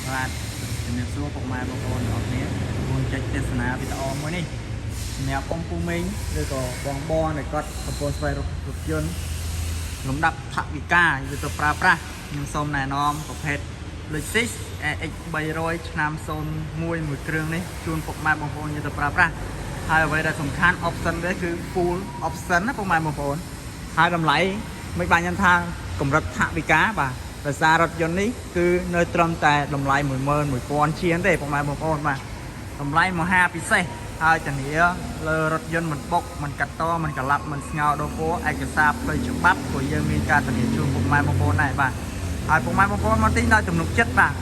បាទជំរាបសួរពុកម៉ែបងប្អូនអរគ្នាខ្ញុំចែកទេសនាវីដេអូមួយនេះសម្រាប់បងពូមីងឬក៏បងដែលគាត់កំពុងស្វែងរករថយន្តលំដាប់ថវិកាយកទៅប្រើប្រាស់ខ្ញុំសូមណែនាំប្រភេទ Lexus AX 300ឆ្នាំ01មួយគ្រឿងនេះជូនពុកម៉ែបងប្អូនយកទៅប្រើប្រាស់ហើយអ្វីដែលសំខាន់ option វាគឺ full option ណាពុកម៉ែបងប្អូនហើយតម្លៃមិនបានញ៉ាំថាកម្រិតថវិកាបាទដោយសាររថយន្តនេះគឺនៅត្រឹមតែតម្លៃ 11000 ជាងទេពុកម៉ែបងប្អូនបាទតម្លៃមហាពិសេសហើយធានាលើរថយន្តមិនបុកមិនកាត់តមិនកលាប់មិនស្ងោដោពោឯកសារផ្លូវច្បាប់ព្រោះយើងមានការធានាជូនពុកម៉ែបងប្អូនដែរបាទហើយពុកម៉ែបងប្អូនមកទិញដោយទំនុកចិត្តបាទ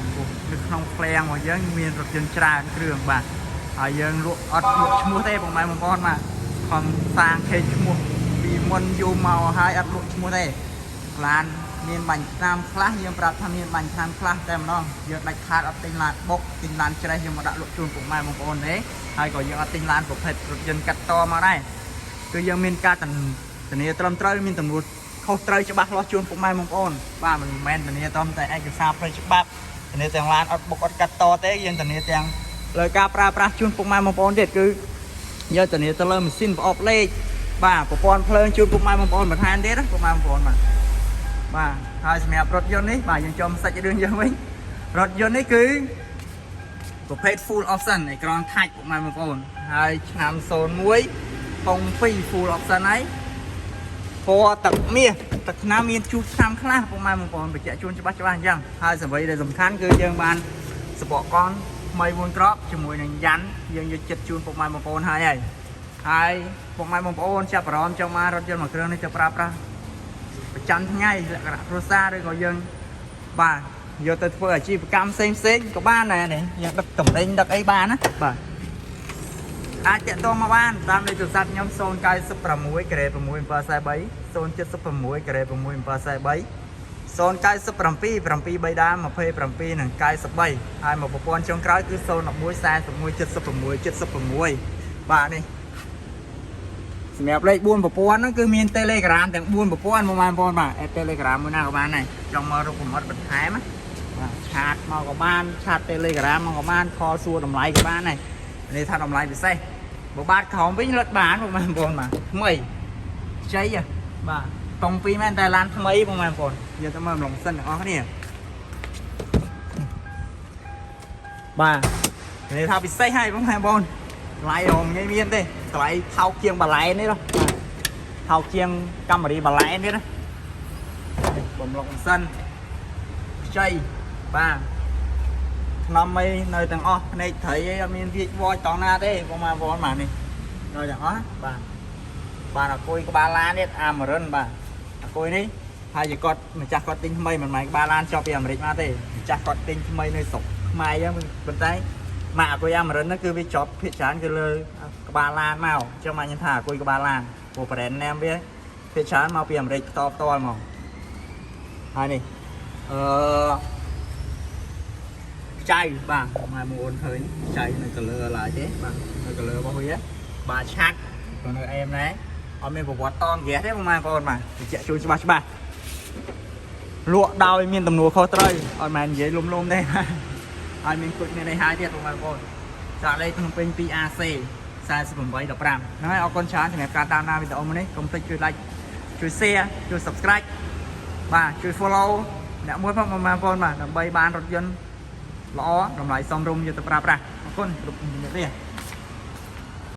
នៅក្នុងឃ្លាំងរបស់យើងមានរថយន្តច្រើនគ្រឿងបាទហើយយើងលក់អត់លក់ឈ្មោះទេពុកម៉ែបងប្អូនបាទខំសាងខេឈ្មោះពីមុនយូរមកហើយអត់លក់ឈ្មោះទេឡានមានបាញ់ឆ្នាំខ្លះយើងប្រាប់ថាមានបាញ់ឆ្នាំខ្លះតែម្ដងយើងដាច់ខាតអត់ទិញឡានបុកទិញឡានច្រេះយើងមកដាក់លក់ជូនពុកម៉ែបងប្អូនទេហើយក៏យើងអត់ទិញឡានប្រភេទរថយន្តកាត់តមកដែរគឺយើងមានការធានាត្រឹមត្រូវមានទំនួលខុសត្រូវច្បាស់លាស់ជូនពុកម៉ែបងប្អូនបាទមិនមែនធានាត្រឹមតែឯកសារផ្លូវច្បាប់ធានាទាំងឡានអត់បុកអត់កាត់តទេយើងធានាទាំងលើការប្រើប្រាស់ជូនពុកម៉ែបងប្អូនទៀតគឺយើងធានាទៅលើម៉ាស៊ីនប្រអប់លេខបាទប្រព័ន្ធភ្លើងជូនពុកម៉ែបងប្អូនបន្ថែមទៀតណាពុកម៉ែបងប្អូនបាទហើយសម្រាប់រថយន្តនេះបាទយើងចូលសាច់រឿងយើងវិញរថយន្តនេះគឺប្រភេទ full option អេក្រង់ខាច់ពុកម៉ែបងប្អូនហើយឆ្នាំ01 02 full option ហើយពណ៌ទឹកមាសទឹកថ្នាំមានជូតឆ្នាំខ្លះពុកម៉ែបងប្អូនបញ្ជាក់ជូនច្បាស់អញ្ចឹងហើយអ្វីដែលសំខាន់គឺយើងបានសពកកនថ្មីមួយក្របជាមួយនឹងយ៉ាន់យើងយកចិត្តជូនពុកម៉ែបងប្អូនហើយពុកម៉ែបងប្អូនចាប់អារម្មណ៍ចង់មករថយន្តមួយគ្រឿងនេះទៅប្រើប្រាស់ប្រចាំថ្ងៃលក្ខណៈគ្រួសារឬក៏យើងបាទយកទៅធ្វើអាជីវកម្មផ្សេងក៏បានដែរនេះយើងដឹកតំណែងដឹកអីបានណាបាទអាចតាក់ទងមកបានតាមលេខទូរស័ព្ទខ្ញុំ096ក្រេ6743 076ក្រេ6743 097 7 3ដា27និង93ហើយមកប្រព័ន្ធចុងក្រោយគឺ011 41 76 76បាទនេះសម្រាប់លេខ4ប្រព័ន្ធហ្នឹងគឺមាន Telegram ទាំង4ប្រព័ន្ធមកបងប្អូនបាទ Telegram មួយណាក៏បានដែរចង់មករកកំណត់បន្ថែមណាបាទឆាតមកក៏បានឆាត Telegram មកក៏បានខលសួរតម្លៃក៏បានដែរនេះថាតម្លៃពិសេសបើបាទក្រោមវិញលុតបានបងប្អូនបាទថ្មីជ័យបាទតុងពីរមែនតែឡានថ្មីបងប្អូនយកទៅមើលម្លងសិនទាំងអស់គ្នាបាទនេះថាពិសេសហើយបងប្អូនថ្លៃរងងាយមានទេថ្លៃថោកជាងបាឡែននេះថោកជាងកាមេរីបាឡែនទៀតណាបំឡុកសិនខ្ចីបាទឆ្នាំអីនៅទាំងអស់ភ្នែកត្រីអីអត់មានវាចវចតង់ណាទេបងប្អូនបាទនេះនៅទាំងអស់បាទអគុយក្បាលឡានទៀតអាមរិនបាទអគុយនេះហើយជាគាត់ម្ចាស់គាត់ទិញថ្មីមិនមែនក្បាលឡានជាប់ពីអាមេរិកមកទេម្ចាស់គាត់ទិញថ្មីនៅស្រុកខ្មែរអញ្ចឹងប៉ុន្តែមកអគុយអាមរិនហ្នឹងគឺវាជាប់ភាគច្រើនគឺលើក្បាលឡានមកអញ្ចឹងមកញ៉ាំថាអគុយក្បាលឡានព្រោះ brand name វាភាគច្រើនមកពីអាមេរិកផ្ទាល់ហ្មងហើយនេះខ្ចៅបាទមកមើលឃើញខ្ចៅនៅ color ឡើយទេបាទនៅ color របស់វាបាទឆាត់ក៏នៅអែមដែរអត់មានប្រវត្តិតងហ្គាសទេបងប្អូនបាទបញ្ជាក់ជូនច្បាស់លក់ដោយមានទំនួលខុសត្រូវអត់មែននិយាយលំទេហើយមានគុជមានអីហើយទៀតបងប្អូនចាក់លេខភ្នំពេញ 2AC 4815ហ្នឹងហើយអរគុណច្រើនសម្រាប់ការតាមដានវីដេអូមួយនេះកុំភ្លេចជួយ like ជួយ share ជួយ subscribe បាទជួយ follow អ្នកមួយផងបងប្អូនបាទដើម្បីបានរថយន្តល្អតម្លៃសមរម្យយកទៅប្រើប្រាស់អរគុណគ្រប់ជំរាបលា